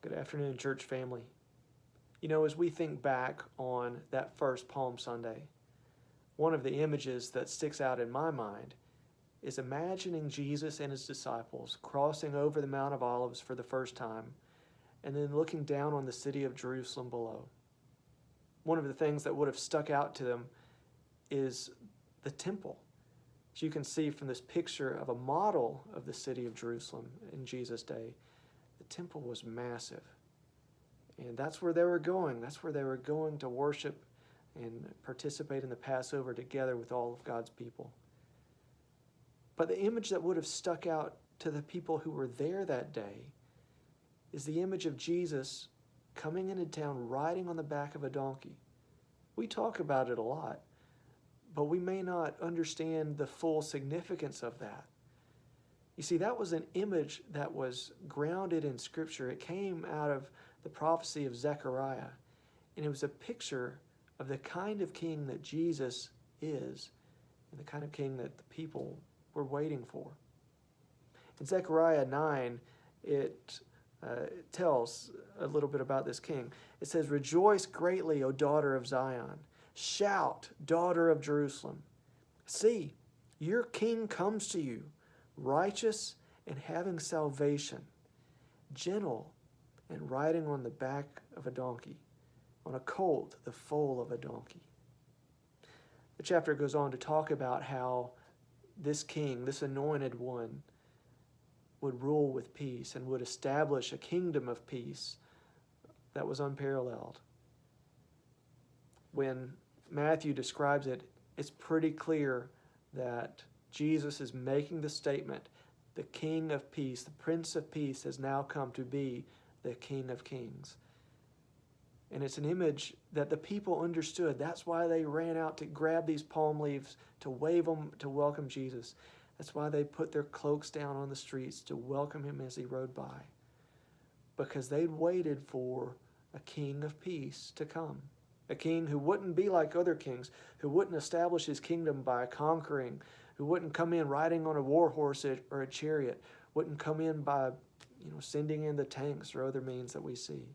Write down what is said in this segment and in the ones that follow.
Good afternoon, church family. You know, as we think back on that first Palm Sunday, one of the images that sticks out in my mind is imagining Jesus and his disciples crossing over the Mount of Olives for the first time and then looking down on the city of Jerusalem below. One of the things that would have stuck out to them is the temple. As you can see from this picture of a model of the city of Jerusalem in Jesus' day, the temple was massive. And that's where they were going. That's where they were going to worship and participate in the Passover together with all of God's people. But the image that would have stuck out to the people who were there that day is the image of Jesus coming into town riding on the back of a donkey. We talk about it a lot, but we may not understand the full significance of that. You see, that was an image that was grounded in Scripture. It came out of the prophecy of Zechariah, and it was a picture of the kind of king that Jesus is and the kind of king that the people were waiting for. In Zechariah 9, it tells a little bit about this king. It says, "Rejoice greatly, O daughter of Zion. Shout, daughter of Jerusalem. See, your king comes to you, righteous and having salvation, gentle and riding on the back of a donkey, on a colt, the foal of a donkey." The chapter goes on to talk about how this king, this anointed one, would rule with peace and would establish a kingdom of peace that was unparalleled. When Matthew describes it, it's pretty clear that Jesus is making the statement, the King of Peace, the Prince of Peace has now come to be the King of Kings. And it's an image that the people understood. That's why they ran out to grab these palm leaves, to wave them, to welcome Jesus. That's why they put their cloaks down on the streets to welcome him as he rode by. Because they'd waited for a King of Peace to come. A king who wouldn't be like other kings, who wouldn't establish his kingdom by conquering, who wouldn't come in riding on a war horse or a chariot, wouldn't come in by sending in the tanks or other means that we see.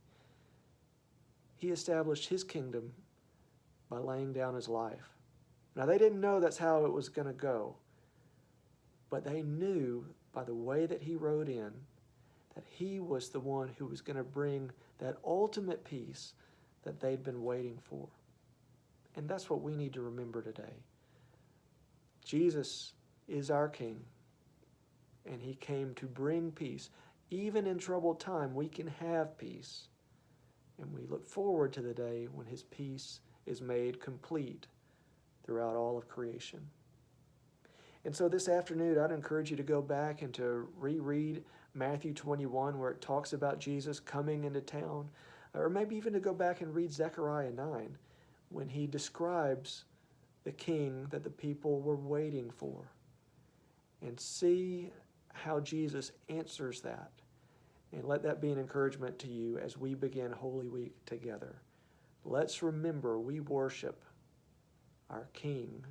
He established his kingdom by laying down his life. Now, they didn't know that's how it was going to go, but they knew by the way that he rode in that he was the one who was going to bring that ultimate peace that they'd been waiting for. And that's what we need to remember today. Jesus is our King, and he came to bring peace. Even in troubled time, we can have peace. And we look forward to the day when his peace is made complete throughout all of creation. And so this afternoon, I'd encourage you to go back and to reread Matthew 21, where it talks about Jesus coming into town, or maybe even to go back and read Zechariah 9, when he describes the king that the people were waiting for, and see how Jesus answers that. And let that be an encouragement to you as we begin Holy Week together. Let's remember we worship our King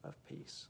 of Peace.